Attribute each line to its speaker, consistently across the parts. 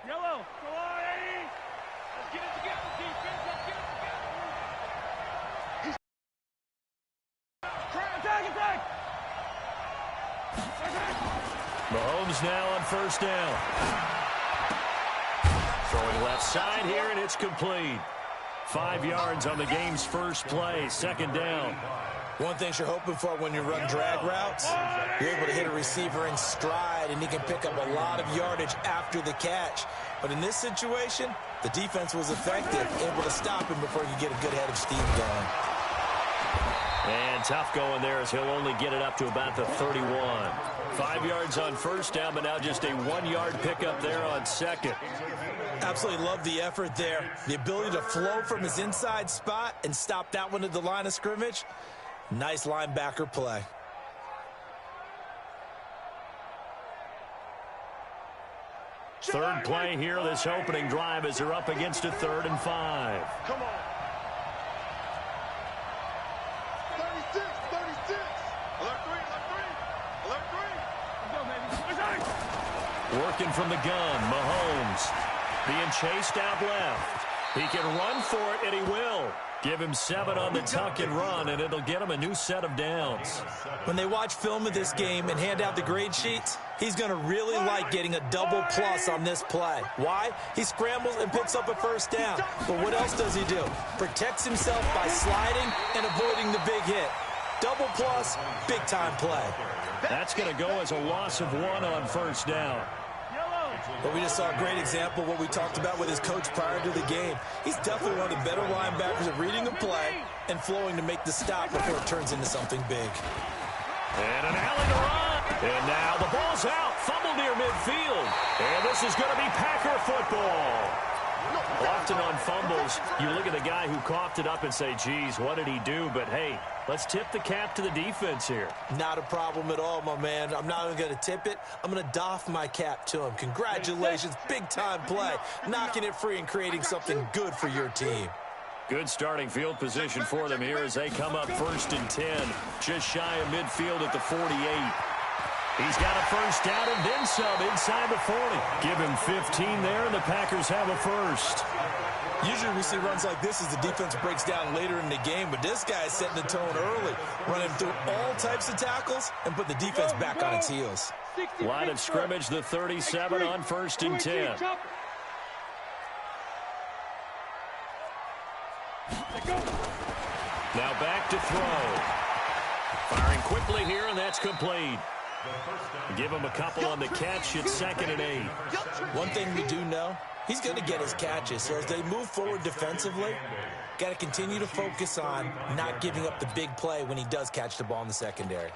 Speaker 1: Yellow. Come on, Eddie. Let's get it together, defense. Let's get it together. Attack.
Speaker 2: Mahomes now on first down. Throwing left side here, and it's complete. 5 yards on the game's first play, second down.
Speaker 3: One thing you're hoping for when you run drag routes, you're able to hit a receiver in stride, and he can pick up a lot of yardage after the catch. But in this situation, the defense was effective, able to stop him before he could get a good head of steam going.
Speaker 2: And tough going there as he'll only get it up to about the 31. 5 yards on first down, but now just a 1-yard pickup there on second.
Speaker 3: Absolutely love the effort there. The ability to flow from his inside spot and stop that one at the line of scrimmage. Nice linebacker play.
Speaker 2: Third play here, this opening drive as they're up against a 3rd and 5.
Speaker 1: Come on. 36. Alert 3. Let's go, baby.
Speaker 2: Working from the gun, Mahomes being chased out left. He can run for it, and he will. Give him 7 on the tuck and run, and it'll get him a new set of downs.
Speaker 3: When they watch film of this game and hand out the grade sheets, he's going to really like getting a double plus on this play. Why? He scrambles and picks up a first down. But what else does he do? Protects himself by sliding and avoiding the big hit. Double plus, big-time play.
Speaker 2: That's going to go as a loss of 1 on first down.
Speaker 3: But we just saw a great example of what we talked about with his coach prior to the game. He's definitely one of the better linebackers at reading a play and flowing to make the stop before it turns into something big.
Speaker 2: And an alley to run. And now the ball's out. Fumble near midfield. And this is going to be Packer football. Often on fumbles, you look at the guy who coughed it up and say, geez, what did he do? But, hey, let's tip the cap to the defense here.
Speaker 3: Not a problem at all, my man. I'm not even going to tip it. I'm going to doff my cap to him. Congratulations. Big-time play. Knocking it free and creating something good for your team.
Speaker 2: Good starting field position for them here as they come up 1st and 10. Just shy of midfield at the 48. He's got a first down and then some inside the 40. Give him 15 there, and the Packers have a first.
Speaker 3: Usually we see runs like this as the defense breaks down later in the game, but this guy is setting the tone early, running through all types of tackles and put the defense back on its heels.
Speaker 2: Line of scrimmage, the 37 on 1st and 10. Now back to throw. Firing quickly here, and that's complete. Give him a couple on the catch. It's 2nd and 8.
Speaker 3: One thing we do know, he's going to get his catches. So as they move forward defensively, got to continue to focus on not giving up the big play when he does catch the ball in the secondary.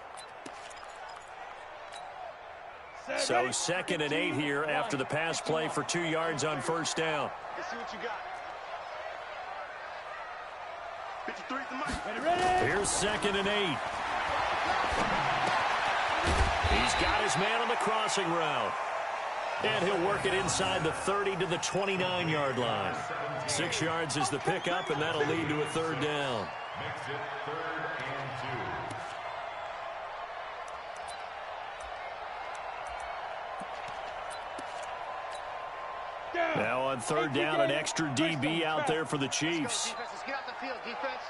Speaker 2: So 2nd and 8 here after the pass play for 2 yards on first down.
Speaker 1: Let's see what you got. 53 the mic.
Speaker 2: Here's 2nd and 8. He's got his man on the crossing route. And he'll work it inside the 30 to the 29-yard line. 6 yards is the pickup, and that'll lead to a 3rd down.
Speaker 4: Makes it 3rd and 2.
Speaker 2: Now on 3rd down, an extra DB out there for the Chiefs.
Speaker 1: Let's get out the field, defense.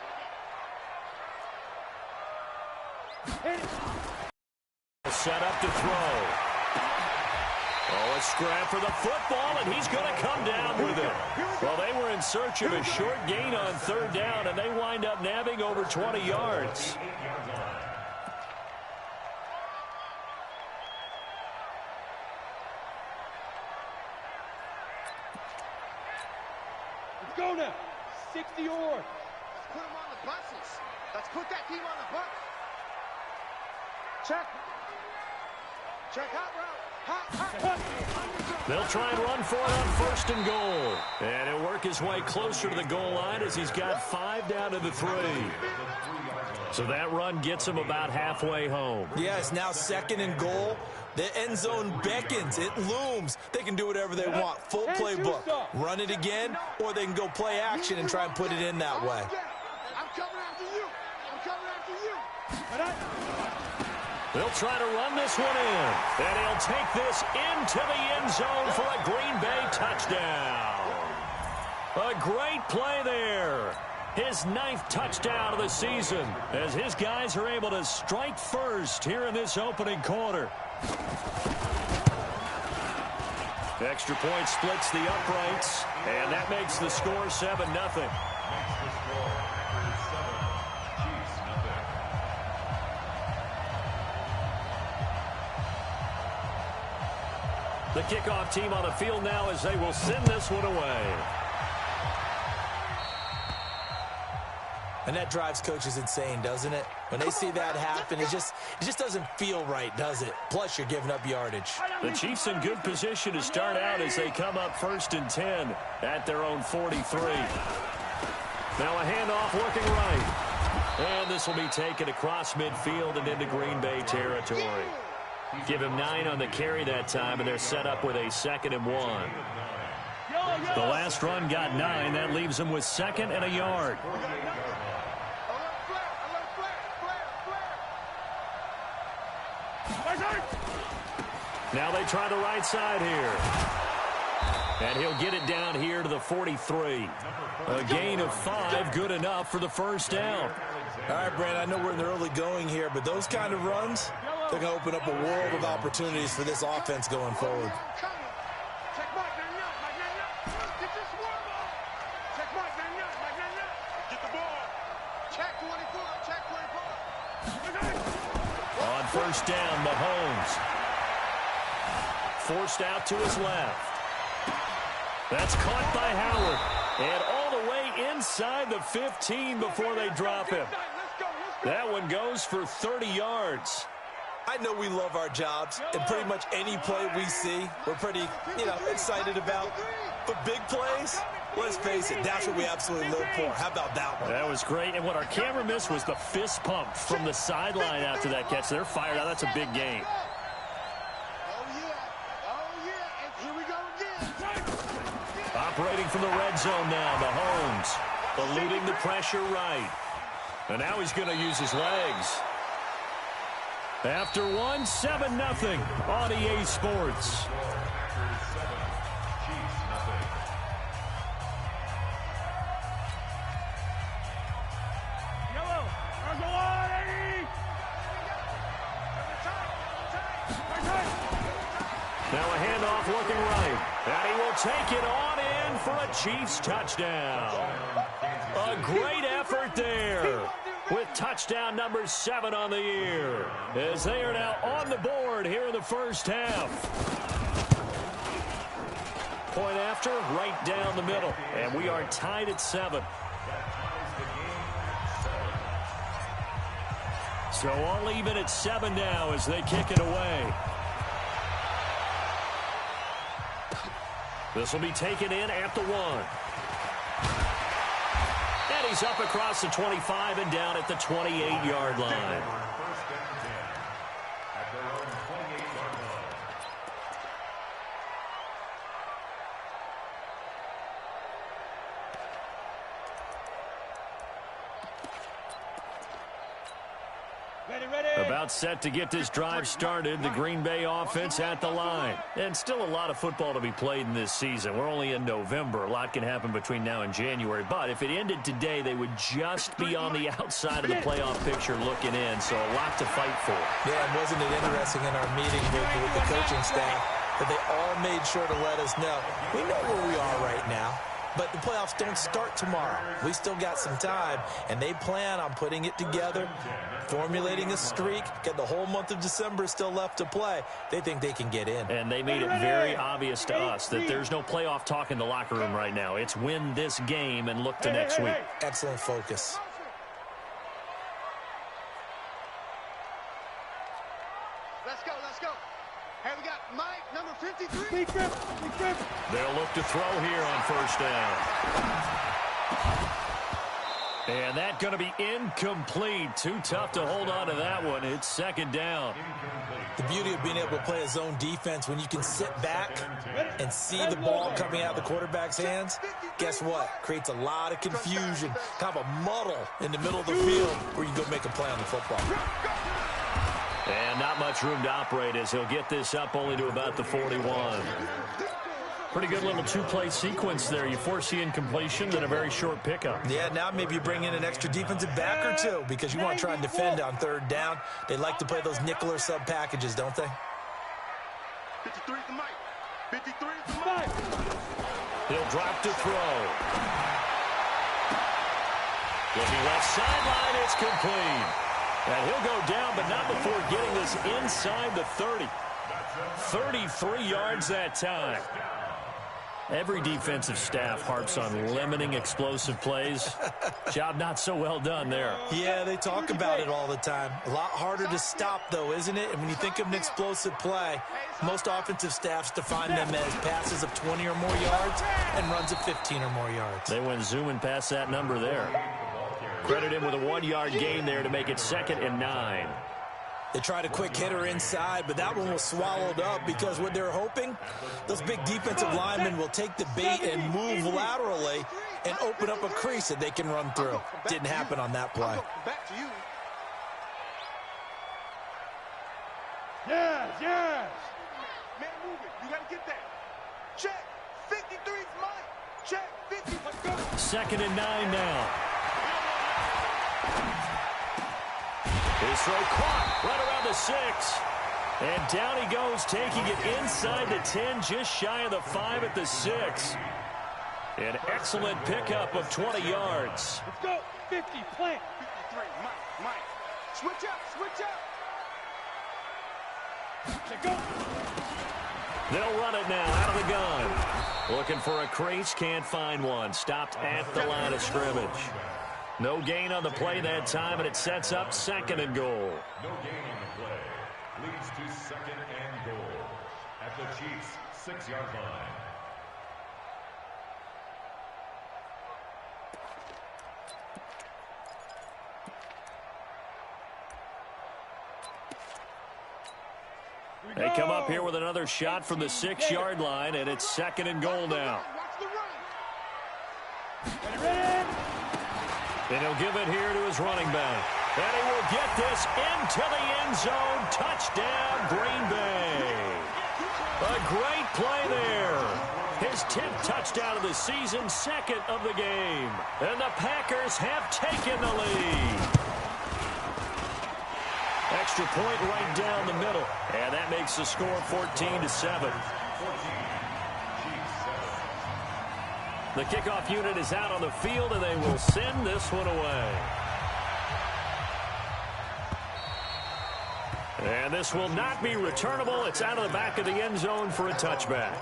Speaker 2: Set up to throw. Oh, a scrap for the football, and he's going to come down with it. Well, they were in search of a short gain on 3rd down, and they wind up nabbing over 20 yards.
Speaker 1: Let's go now. 60 or. Let's put him on the buses. Let's put that team on the bus. Check. Check hot route. Hot.
Speaker 2: They'll try and run for it on 1st and goal. And he'll work his way closer to the goal line as he's got 5 down to the 3. So that run gets him about halfway home.
Speaker 3: Yes, now 2nd and goal. The end zone beckons. It looms. They can do whatever they want. Full playbook. Run it again, or they can go play action and try and put it in that way.
Speaker 1: I'm coming after you. I'm coming after you.
Speaker 2: They'll try to run this one in. And he'll take this into the end zone for a Green Bay touchdown. A great play there. His 9th touchdown of the season as his guys are able to strike first here in this opening quarter. Extra point splits the uprights, and that makes the score 7-0. The kickoff team on the field now as they will send this one away.
Speaker 3: And that drives coaches insane, doesn't it? When they see that happen, it just doesn't feel right, does it? Plus, you're giving up yardage.
Speaker 2: The Chiefs in good position to start out as they come up 1st and 10 at their own 43. Now a handoff looking right. And this will be taken across midfield and into Green Bay territory. Give him 9 on the carry that time, and they're set up with a 2nd and 1. The last run got 9. That leaves them with 2nd and a yard. Now they try the right side here. And he'll get it down here to the 43. A gain of 5, good enough for the first down.
Speaker 3: All right, Brandon, I know we're in the early going here, but those kind of runs, they're going to open up a world of opportunities for this offense going forward.
Speaker 2: On first down, Mahomes. Forced out to his left. That's caught by Howard. And all the way inside the 15 before they drop him. That one goes for 30 yards.
Speaker 3: I know we love our jobs, and pretty much any play we see, we're pretty, excited about. But big plays, let's face it, that's what we absolutely live for. How about that one?
Speaker 2: That was great. And what our camera missed was the fist pump from the sideline after that catch. They're fired out. That's a big game. Operating from the red zone now, Mahomes eluding the pressure right. And now he's going to use his legs. After 7-0 on EA Sports. Now a handoff looking right. And he will take it on in for a Chiefs touchdown. A great effort there with touchdown number 7 on the year as they are now on the board here in the first half. Point after, right down the middle. And we are tied at 7. So all even at 7 now as they kick it away. This will be taken in at the 1. And he's up across the 25 and down at the 28-yard line. About set to get this drive started. The Green Bay offense at the line. And still a lot of football to be played in this season. We're only in November. A lot can happen between now and January. But if it ended today, they would just be on the outside of the playoff picture looking in. So a lot to fight for.
Speaker 3: Yeah, and wasn't it interesting in our meeting with the coaching staff that they all made sure to let us know. We know where we are right now. But the playoffs don't start tomorrow. We still got some time, and they plan on putting it together, formulating a streak, get the whole month of December still left to play. They think they can get in.
Speaker 2: And they made it very obvious to us that there's no playoff talk in the locker room right now. It's win this game and look to next week.
Speaker 3: Excellent focus.
Speaker 1: Let's go, let's go. Hey, we got Mike, number 53.
Speaker 2: They'll look to throw here on first down. And that's going to be incomplete. Too tough to hold on to that one. It's second down.
Speaker 3: The beauty of being able to play a zone defense when you can sit back and see the ball coming out of the quarterback's hands, guess what? Creates a lot of confusion, kind of a muddle in the middle of the field where you go make a play on the football.
Speaker 2: And not much room to operate as he'll get this up only to about the 41. Pretty good little two-play sequence there. You force the incompletion, then a very short pickup.
Speaker 3: Yeah, now maybe you bring in an extra defensive back or two because you want to try and defend on third down. They like to play those nickel or sub packages, don't they?
Speaker 1: 53 is the mic. 53 is the mic.
Speaker 2: He'll drop to throw. Looking left sideline, it's complete. And he'll go down, but not before getting this inside the 30. 33 yards that time. Every defensive staff harps on limiting explosive plays. Job not so well done there.
Speaker 3: Yeah, they talk about it all the time. A lot harder to stop, though, isn't it? And when you think of an explosive play, most offensive staffs define them as passes of 20 or more yards and runs of 15 or more yards.
Speaker 2: They went zooming past that number there. Credit him with a 1-yard gain there to make it 2nd and 9.
Speaker 3: They tried a quick hitter inside, but that one was swallowed up because what they're hoping, those big defensive linemen will take the bait and move laterally and open up a crease that they can run through. Didn't happen on that play.
Speaker 1: Back to you. Yes, yes. Man, move it. You got to get that. Check. 53's mine. Check. 50. Let's go.
Speaker 2: 2nd and 9 now. His throw caught right around the 6. And down he goes, taking it inside the 10, just shy of the 5 at the 6. An excellent pickup of 20 yards.
Speaker 1: Let's go. 50, plant. 53, Mike. Switch up, switch up. Let's go.
Speaker 2: They'll run it now out of the gun. Looking for a crease, can't find one. Stopped at the line of scrimmage. No gain on the play that time, and it sets up 2nd and goal.
Speaker 4: No gain on the play. Leads to 2nd and goal at the Chiefs' 6-yard line.
Speaker 2: They come up here with another shot from the 6-yard line, and it's 2nd and goal now. And he'll give it here to his running back. And he will get this into the end zone. Touchdown, Green Bay. A great play there. His 10th touchdown of the season, 2nd of the game. And the Packers have taken the lead. Extra point right down the middle. And that makes the score 14-7. The kickoff unit is out on the field, and they will send this one away. And this will not be returnable. It's out of the back of the end zone for a touchback.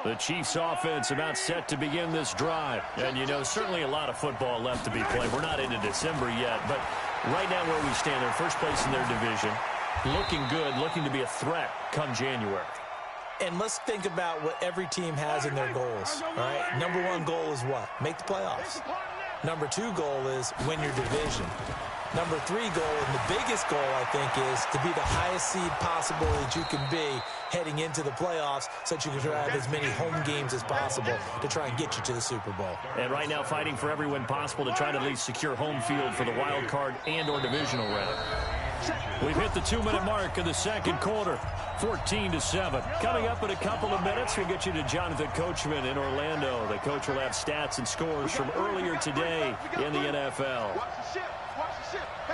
Speaker 2: The Chiefs offense about set to begin this drive. And, you know, certainly a lot of football left to be played. We're not into December yet, but right now where we stand, they're first place in their division. Looking good, looking to be a threat come January.
Speaker 3: And let's think about what every team has in their goals, all right? Number 1 goal is what? Make the playoffs. Number 2 goal is win your division. Number 3 goal, and the biggest goal, I think, is to be the highest seed possible that you can be heading into the playoffs so that you can have as many home games as possible to try and get you to the Super Bowl.
Speaker 2: And right now fighting for every win possible to try to at least secure home field for the wild card and or divisional round. We've hit the 2-minute mark of the second quarter, 14-7. Coming up in a couple of minutes, we'll get you to Jonathan Coachman in Orlando. The coach will have stats and scores from earlier today in the NFL.
Speaker 1: Watch the ship. Watch the ship. Hey,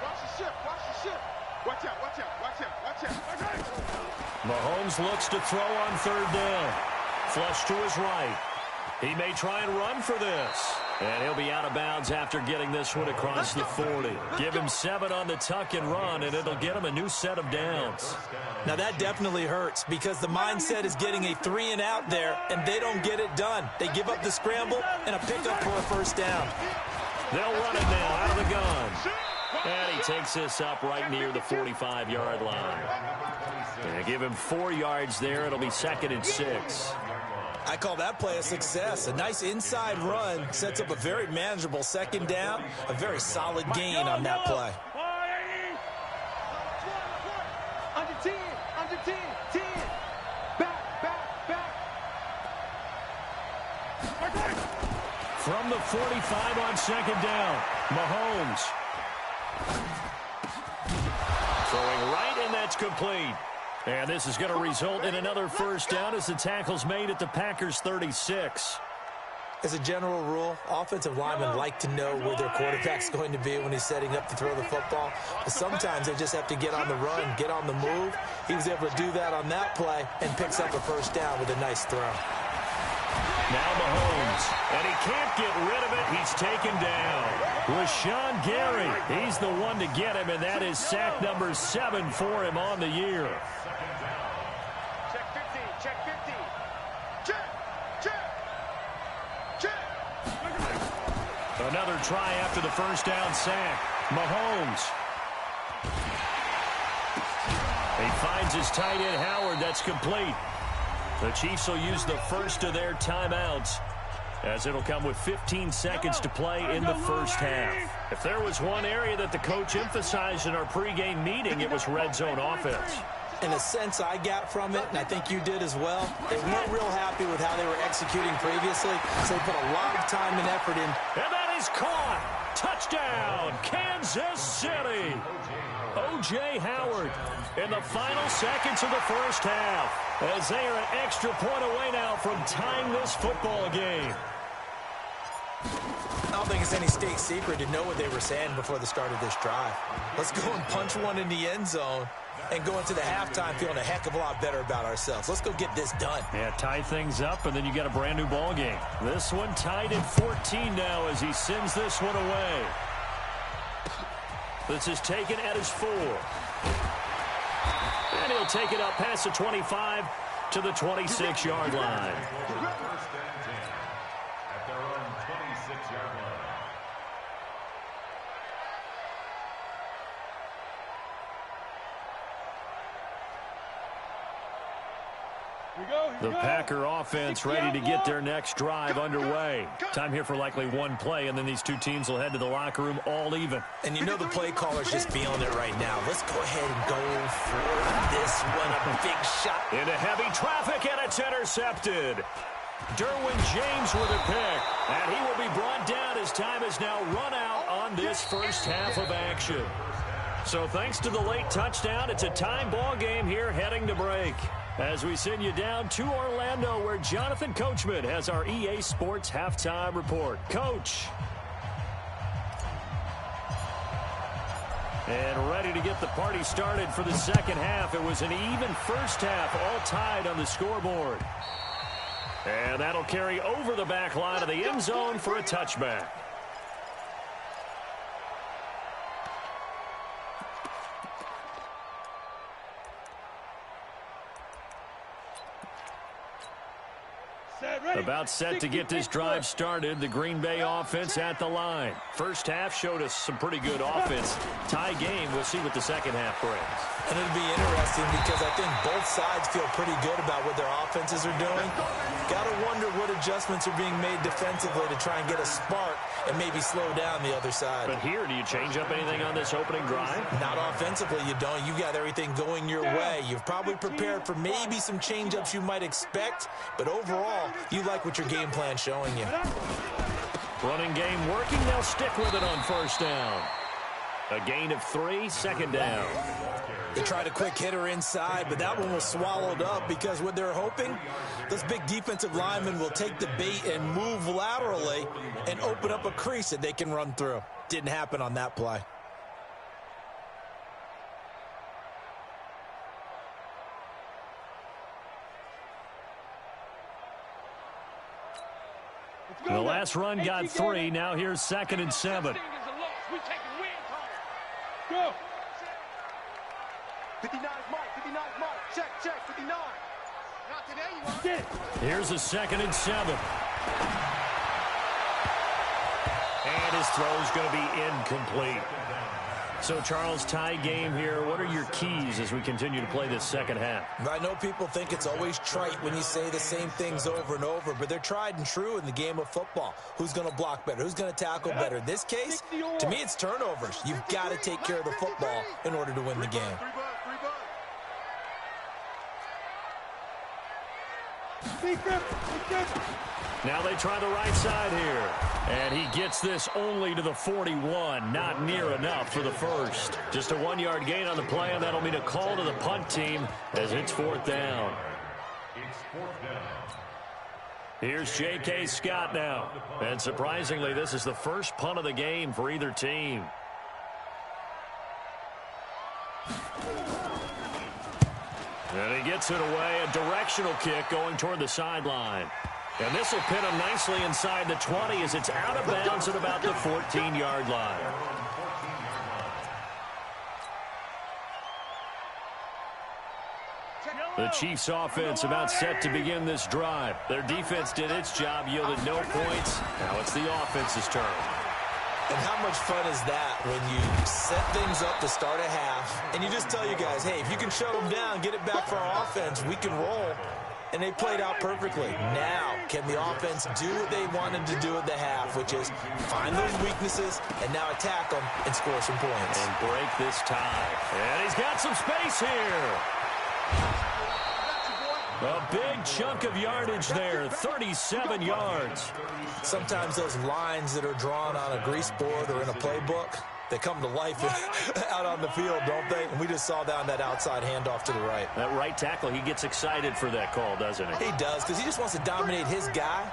Speaker 1: watch the ship. Watch the ship. Watch out. Watch out. Watch out. Watch out.
Speaker 2: Mahomes looks to throw on 3rd down. Flush to his right. He may try and run for this. And he'll be out of bounds after getting this one across the 40. Give him 7 on the tuck and run, and it'll get him a new set of downs.
Speaker 3: Now, that definitely hurts because the mindset is getting a 3-and-out there, and they don't get it done. They give up the scramble and a pickup for a 1st down.
Speaker 2: They'll run it now out of the gun. And he takes this up right near the 45-yard line. And give him 4 yards there. It'll be 2nd and 6.
Speaker 3: I call that play a success. A nice inside run sets up a very manageable 2nd down. A very solid gain on that play.
Speaker 1: Under 10, under 10, 10. Back.
Speaker 2: From the 45 on second down, Mahomes. Throwing right, and that's complete. And this is going to result in another first down as the tackle's made at the Packers' 36.
Speaker 3: As a general rule, offensive linemen like to know where their quarterback's going to be when he's setting up to throw the football. But sometimes they just have to get on the run, get on the move. He was able to do that on that play and picks up a first down with a nice throw.
Speaker 2: Now Mahomes, and he can't get rid of it. He's taken down. Rashawn Gary, he's the one to get him, and that is sack number 7 for him on the year.
Speaker 1: Check 50, check 50. Check, check, check.
Speaker 2: Another try after the first down sack. Mahomes. He finds his tight end, Howard. That's complete. The Chiefs will use the first of their timeouts, as it'll come with 15 seconds to play in the first half. If there was one area that the coach emphasized in our pregame meeting, it was red zone offense.
Speaker 3: In a sense I got from it, and I think you did as well, they weren't real happy with how they were executing previously, so they put a lot of time and effort in.
Speaker 2: And that is caught. Touchdown, Kansas City. O.J. Howard in the final seconds of the first half, as they are an extra point away now from tying this football game.
Speaker 3: I don't think it's any state secret to know what they were saying before the start of this drive. Let's go and punch one in the end zone and go into the halftime feeling a heck of a lot better about ourselves. Let's go get this done.
Speaker 2: Yeah, tie things up, and then you got a brand new ball game. This one tied at 14 now as he sends this one away. This is taken at his 4. And he'll take it up past the 25 to the 26-yard line.
Speaker 4: First and 10 at their own 26-yard line.
Speaker 2: The Packer offense ready to get their next drive underway. Time here for likely one play, and then these two teams will head to the locker room all even.
Speaker 3: And you know the play caller's just feeling it right now. Let's go ahead and go for this one. A big shot.
Speaker 2: Into heavy traffic, and it's intercepted. Derwin James with a pick, and he will be brought down as time has now run out on this first half of action. So thanks to the late touchdown, it's a time ball game here heading to break. As we send you down to Orlando, where Jonathan Coachman has our EA Sports halftime report. Coach. And ready to get the party started for the second half. It was an even first half, all tied on the scoreboard. And that'll carry over the back line of the end zone for a touchback. About set to get this drive started. The Green Bay offense at the line. First half showed us some pretty good offense. Tie game. We'll see what the second half brings.
Speaker 3: And it'll be interesting because I think both sides feel pretty good about what their offenses are doing. Got to wonder what adjustments are being made defensively to try and get a spark and maybe slow down the other side.
Speaker 2: But here, do you change up anything on this opening drive?
Speaker 3: Not offensively, you don't. You got everything going your way. You've probably prepared for maybe some change-ups you might expect, but overall, you like what your game plan's showing you.
Speaker 2: Running game working. They'll stick with it on first down. A gain of 3, second down.
Speaker 3: They tried a quick hitter inside, but that one was swallowed up because what they're hoping, those big defensive linemen will take the bait and move laterally and open up a crease that they can run through. Didn't happen on that play.
Speaker 2: The last run got 3. Now here's 2nd and 7.
Speaker 1: Go. 59 is Mike. 59 is Mike. Check, check. 59. Not today, you want.
Speaker 2: Here's a 2nd and 7. And his throw's going to be incomplete. So, Charles, tie game here. What are your keys as we continue to play this second half?
Speaker 3: I know people think it's always trite when you say the same things over and over, but they're tried and true in the game of football. Who's going to block better? Who's going to tackle better? In this case, to me, it's turnovers. You've got to take care of the football in order to win the game.
Speaker 2: Now they try the right side here. And he gets this only to the 41. Not near enough for the first. Just a 1-yard gain on the play, and that'll mean a call to the punt team as it's 4th down.
Speaker 4: It's 4th down.
Speaker 2: Here's J.K. Scott now. And surprisingly, this is the first punt of the game for either team. And he gets it away. A directional kick going toward the sideline. And this will pin him nicely inside the 20 as it's out of bounds at about the 14-yard line. The Chiefs offense about set to begin this drive. Their defense did its job, yielded no points. Now it's the offense's turn.
Speaker 3: And how much fun is that when you set things up to start a half and you just tell you guys, hey, if you can shut them down, get it back for our offense, we can roll. And they played out perfectly. Now, can the offense do what they wanted to do at the half, which is find those weaknesses and now attack them and score some points.
Speaker 2: And break this tie. And he's got some space here. A big chunk of yardage there, 37 yards.
Speaker 3: Sometimes those lines that are drawn on a grease board or in a playbook, they come to life out on the field, don't they? And we just saw down that outside handoff to the right.
Speaker 2: That right tackle, he gets excited for that call, doesn't he?
Speaker 3: He does, because he just wants to dominate his guy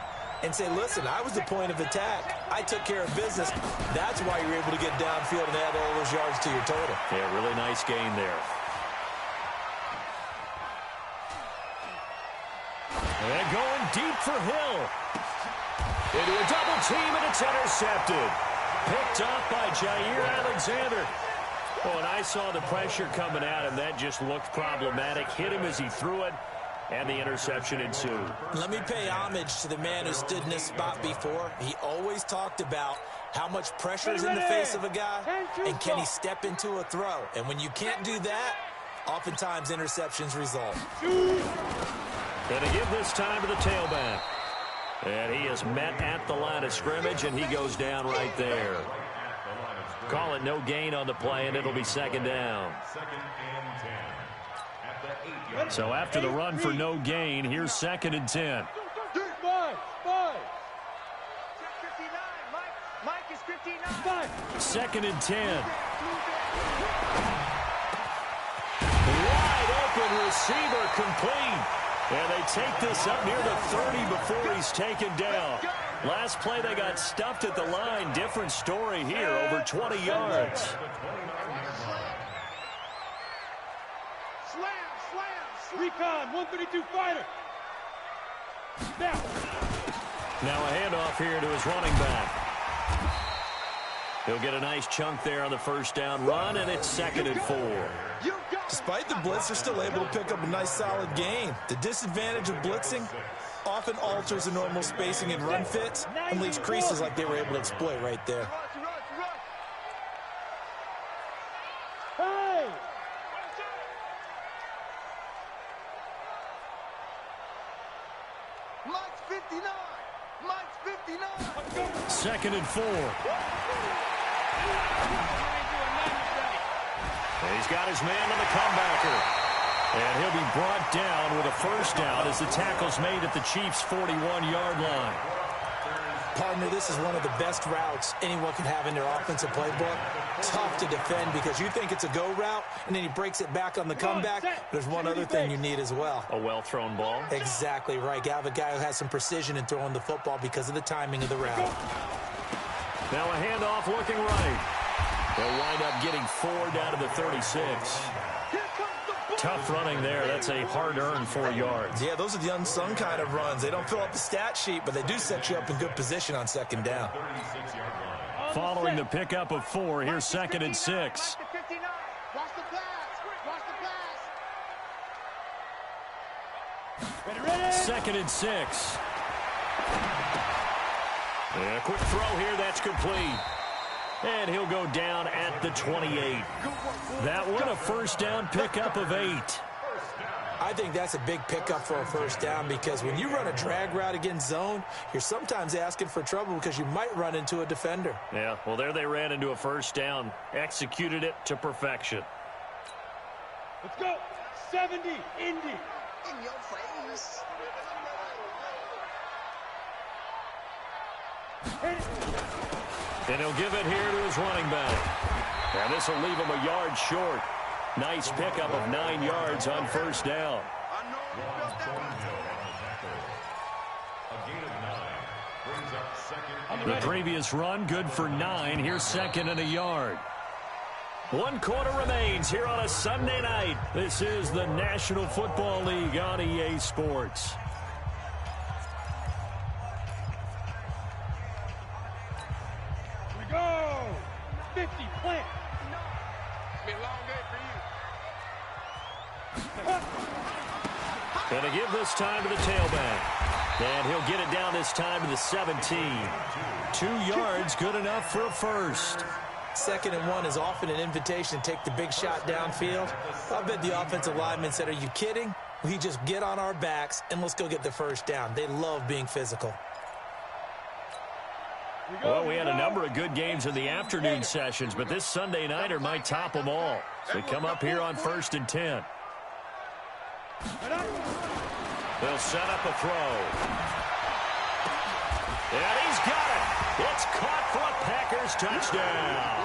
Speaker 3: and say, listen, I was the point of attack. I took care of business. That's why you're able to get downfield and add all those yards to your total.
Speaker 2: Yeah, really nice gain there. And going deep for Hill. Into a double team, and it's intercepted. Picked up by Jair Alexander. Oh, and I saw the pressure coming at him. That just looked problematic. Hit him as he threw it, and the interception ensued.
Speaker 3: Let me pay homage to the man who stood in this spot before. He always talked about how much pressure is in the face of a guy, and can he step into a throw. And when you can't do that, oftentimes interceptions result.
Speaker 2: Going to give this time to the tailback. And he is met at the line of scrimmage, and he goes down right there. Call it no gain on the play, and it'll be 2nd down. So after the run for no gain, here's 2nd and 10.
Speaker 1: Mike is 59.
Speaker 2: 2nd and 10. Wide open receiver complete. And they take this up near the 30 before he's taken down. Last play, they got stuffed at the line. Different story here, over 20 yards.
Speaker 1: Slam. Recon, 132 fighter.
Speaker 2: Now a handoff here to his running back. He'll get a nice chunk there on the 1st down run, and it's 2nd and 4.
Speaker 3: Despite the blitz, they're still able to pick up a nice solid gain. The disadvantage of blitzing often alters the normal spacing and run fits and leaves creases like they were able to exploit right there.
Speaker 1: Hey! Mike's 59. Mike's 59.
Speaker 2: 2nd and 4. He's got his man on the comebacker. And he'll be brought down with a 1st down as the tackle's made at the Chiefs' 41-yard line.
Speaker 3: Partner, this is one of the best routes anyone can have in their offensive playbook. Tough to defend because you think it's a go route, and then he breaks it back on the comeback. There's one other thing you need as well.
Speaker 2: A well-thrown ball.
Speaker 3: Exactly right. You have a guy who has some precision in throwing the football because of the timing of the route.
Speaker 2: Now a handoff looking right. They'll wind up getting 4 down to the 36. Tough running there. That's a hard-earned 4 yards.
Speaker 3: Yeah, those are the unsung kind of runs. They don't fill up the stat sheet, but they do set you up in good position on 2nd down.
Speaker 2: Following the pickup of 4, here's 2nd and 6.
Speaker 1: Watch the pass.
Speaker 2: 2nd and 6. And a quick throw here. That's complete. And he'll go down at the 28. That one, a 1st down pickup of 8.
Speaker 3: I think that's a big pickup for a 1st down because when you run a drag route against zone, you're sometimes asking for trouble because you might run into a defender.
Speaker 2: Yeah, well, there they ran into a 1st down. Executed it to perfection.
Speaker 1: Let's go. 70, Indy. In your face.
Speaker 2: And he'll give it here to his running back. And this will leave him a yard short. Nice pickup of 9 yards on first down. The previous run, good for 9. Here's second and a yard. 1 quarter remains here on a Sunday night. This is the National Football League on EA Sports.
Speaker 1: Here we go. 50, plant. It's been a long day for you.
Speaker 2: Going to give this time to the tailback. And he'll get it down this time to the 17. 2 yards, good enough for a first.
Speaker 3: 2nd and 1 is often an invitation to take the big shot downfield. I bet the offensive lineman said, are you kidding? We just get on our backs and let's go get the first down. They love being physical.
Speaker 2: Well, we had a number of good games in the afternoon sessions, but this Sunday nighter might top them all. So they come up here on 1st and 10. They'll set up a throw. And he's got it. It's caught for a Packers touchdown.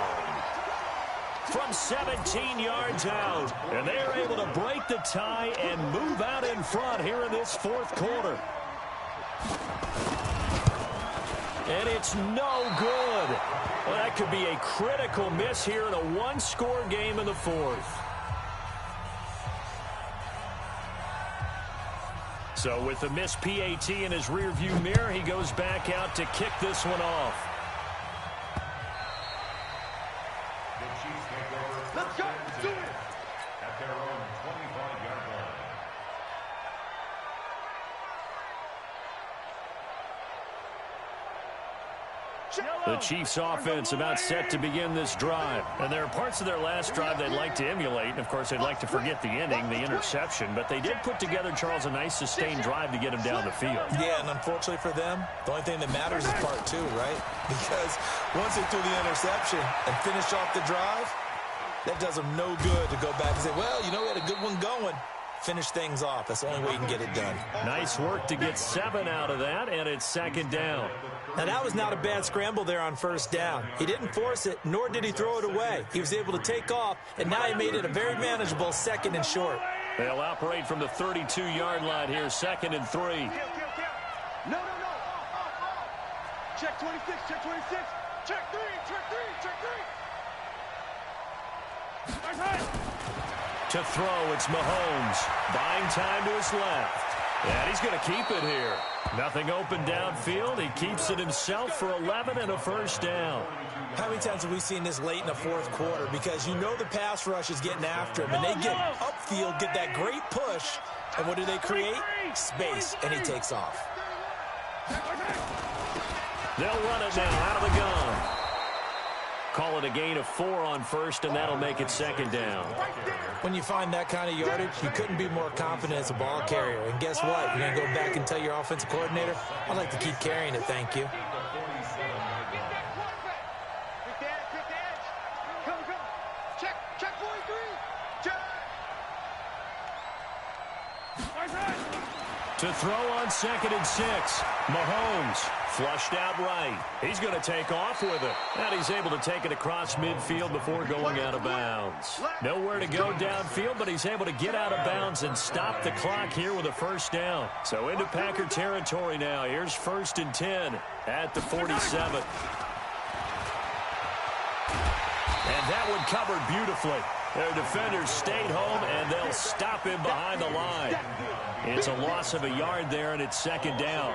Speaker 2: From 17 yards out. And they are able to break the tie and move out in front here in this 4th quarter. And it's no good. Well, that could be a critical miss here in a 1-score game in the 4th. So with the missed PAT in his rearview mirror, he goes back out to kick this one off.
Speaker 4: The Chiefs take over.
Speaker 1: Let's go. Do it.
Speaker 4: At their own 25-yard line.
Speaker 2: The Chiefs offense about set to begin this drive. And there are parts of their last drive they'd like to emulate. And, of course, they'd like to forget the inning, the interception. But they did put together, Charles, a nice sustained drive to get him down the field.
Speaker 3: Yeah, and unfortunately for them, the only thing that matters is part 2, right? Because once they threw the interception and finished off the drive, that does them no good to go back and say, well, you know, we had a good one going. Finish things off. That's the only way you can get it done.
Speaker 2: Nice work to get 7 out of that, and it's 2nd down.
Speaker 3: Now, that was not a bad scramble there on 1st down. He didn't force it, nor did he throw it away. He was able to take off, and now he made it a very manageable 2nd and short.
Speaker 2: They'll operate from the 32-yard line here, 2nd and 3.
Speaker 1: No. Check 26, check 26. Check 3, check 3, check 3. Nice hit.
Speaker 2: To throw, it's Mahomes. Buying time to his left. And he's going to keep it here. Nothing open downfield. He keeps it himself for 11 and a first down.
Speaker 3: How many times have we seen this late in the 4th quarter? Because you know the pass rush is getting after him, and they get upfield, get that great push, and what do they create? Space, and he takes off.
Speaker 2: They'll run it now out of the gun. Call it a gain of 4 on 1st, and that'll make it 2nd down.
Speaker 3: When you find that kind of yardage, you couldn't be more confident as a ball carrier. And guess what? You're going to go back and tell your offensive coordinator, I'd like to keep carrying it, thank you.
Speaker 1: Check 43. Check.
Speaker 2: To throw on 2nd and 6. Mahomes flushed out right. He's going to take off with it. And he's able to take it across midfield before going out of bounds. Nowhere to go downfield, but he's able to get out of bounds and stop the clock here with a first down. So into Packer territory now. Here's 1st and 10 at the 47. And that one covered beautifully. Their defenders stayed home, and they'll stop him behind the line. It's a loss of a yard there, and it's 2nd down.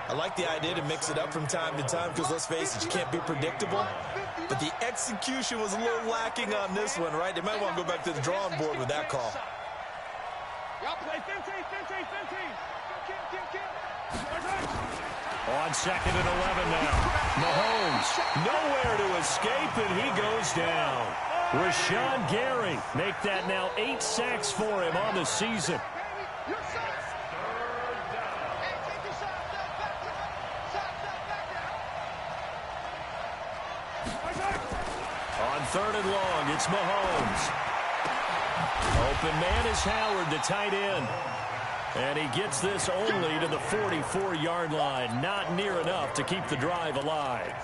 Speaker 3: I like the idea to mix it up from time to time because, let's face it, you can't be predictable. But the execution was a little lacking on this one, right? They might want to go back to the drawing board with that call.
Speaker 1: Y'all play 15.
Speaker 2: On 2nd and 11 now. Mahomes nowhere to escape, and he goes down. Rashawn Gary make that now 8 sacks for him on the season. On 3rd and long, it's Mahomes. Open man is Howard, the tight end. And he gets this only to the 44-yard line. Not near enough to keep the drive alive.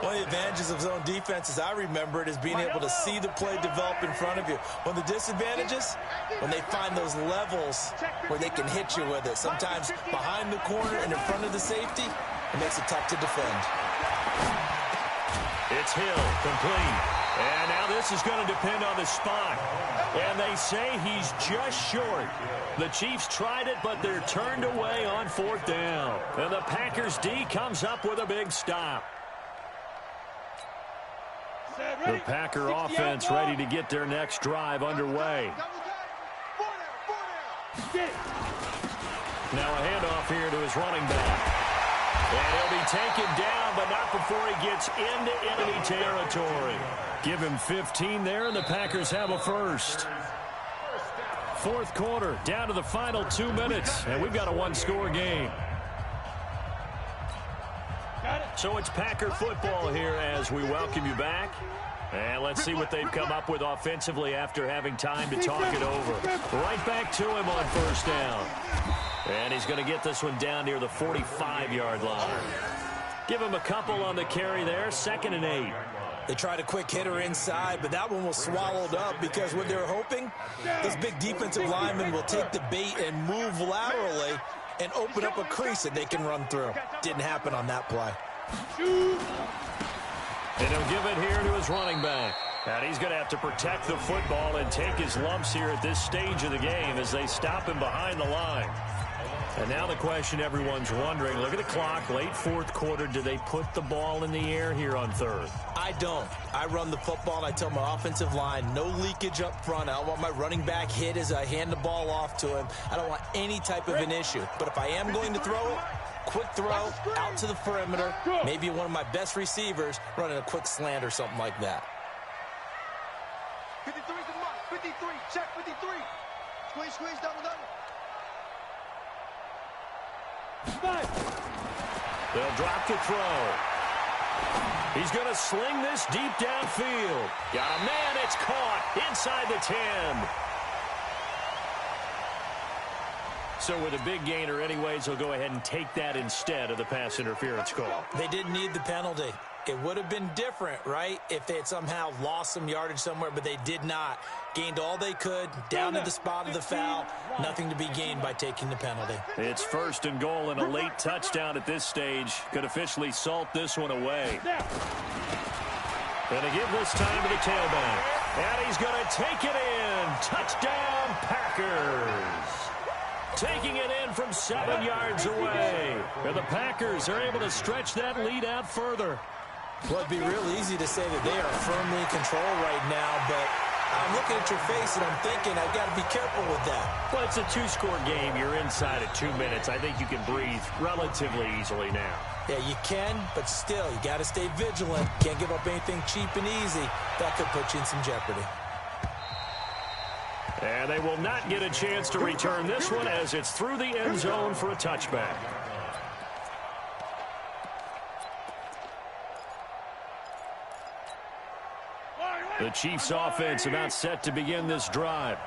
Speaker 3: One of the advantages of zone defense, as I remember it, is being able to see the play develop in front of you. One of the disadvantages, when they find those levels where they can hit you with it. Sometimes behind the corner and in front of the safety, it makes it tough to defend.
Speaker 2: It's Hill, complete. And now this is going to depend on the spot. And they say he's just short. The Chiefs tried it, but they're turned away on 4th down. And the Packers D comes up with a big stop. The Packer offense ready to get their next drive underway. Now a handoff here to his running back. And he'll be taken down, but not before he gets into enemy territory. Give him 15 there, and the Packers have a first. 4th quarter, down to the final 2 minutes, and we've got a one-score game. So it's Packer football here as we welcome you back. And let's see what they've come up with offensively after having time to talk it over. Right back to him on 1st down. And he's going to get this one down near the 45-yard line. Give him a couple on the carry there, 2nd and 8.
Speaker 3: They tried a quick hitter inside, but that one was swallowed up because what they're hoping, this big defensive lineman will take the bait and move laterally and open up a crease that they can run through. Didn't happen on that play.
Speaker 2: And he'll give it here to his running back. And he's going to have to protect the football and take his lumps here at this stage of the game as they stop him behind the line. And now the question everyone's wondering, look at the clock, late 4th quarter, do they put the ball in the air here on 3rd?
Speaker 3: I don't. I run the football, and I tell my offensive line, no leakage up front. I don't want my running back hit as I hand the ball off to him. I don't want any type of an issue. But if I am going to throw it, quick throw, out to the perimeter, maybe one of my best receivers running a quick slant or something like that.
Speaker 1: 53 is the mark. 53. Check 53. Squeeze, double.
Speaker 2: They'll drop the throw. He's going to sling this deep downfield. Got a man, it's caught inside the 10. So with a big gainer anyways, he'll go ahead and take that instead of the pass interference call.
Speaker 3: They didn't need the penalty. It would have been different, right, if they had somehow lost some yardage somewhere, but they did not. Gained all they could, down to the spot of the foul. Nothing to be gained by taking the penalty.
Speaker 2: It's 1st and goal, and a late touchdown at this stage could officially salt this one away. And to give this time to the tailback. And he's going to take it in. Touchdown, Packers. Taking it in from 7 yards away. And the Packers are able to stretch that lead out further.
Speaker 3: Well, it'd be real easy to say that they are firmly in control right now, but I'm looking at your face and I'm thinking I've got to be careful with that.
Speaker 2: Well, it's a 2-score game. You're inside at 2 minutes. I think you can breathe relatively easily now.
Speaker 3: Yeah, you can, but still, you got to stay vigilant. Can't give up anything cheap and easy. That could put you in some jeopardy.
Speaker 2: And they will not get a chance to return this one as it's through the end zone for a touchback. The Chiefs offense about set to begin this drive.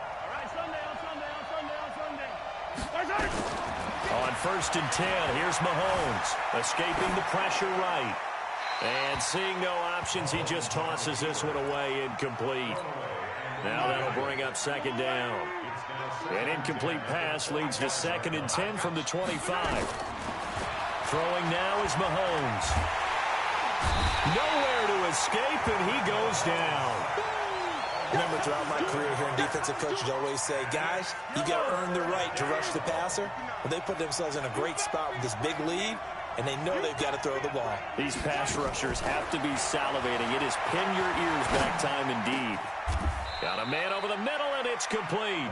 Speaker 2: On 1st and 10, here's Mahomes, escaping the pressure right. And seeing no options, he just tosses this one away, incomplete. Now that'll bring up 2nd down. An incomplete pass leads to 2nd and 10 from the 25. Throwing now is Mahomes. Nowhere to escape, and he goes down.
Speaker 3: Remember, throughout my career here in defensive coaches always say, guys, you got to earn the right to rush the passer. Well, they put themselves in a great spot with this big lead, and they know they've got to throw the ball.
Speaker 2: These pass rushers have to be salivating. It is pin your ears back time indeed. Got a man over the middle, and it's complete.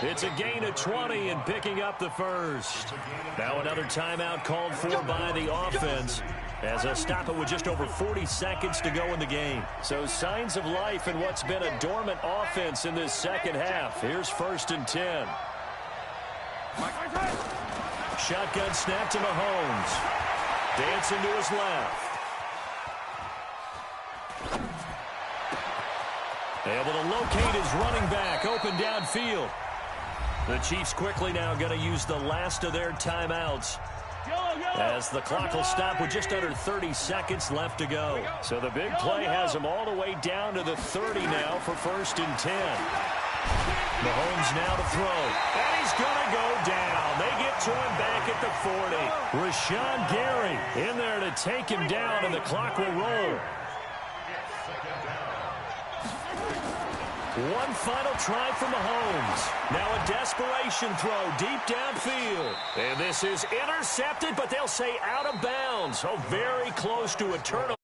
Speaker 2: It's a gain of 20 and picking up the first. Now another timeout called for by the offense as a stop it with just over 40 seconds to go in the game. So signs of life in what's been a dormant offense in this second half. Here's 1st and 10. Shotgun snap to Mahomes. Dancing to his left. Able to locate his running back open downfield. The Chiefs quickly now going to use the last of their timeouts, as the clock will stop with just under 30 seconds left to go. So the big play has them all the way down to the 30 now for 1st and 10. Mahomes now to throw, and he's going to go down. They get to him back at the 40. Rashawn Gary in there to take him down, and the clock will roll. One final try from Mahomes. Now a desperation throw deep downfield. And this is intercepted, but they'll say out of bounds. So very close to a turnover.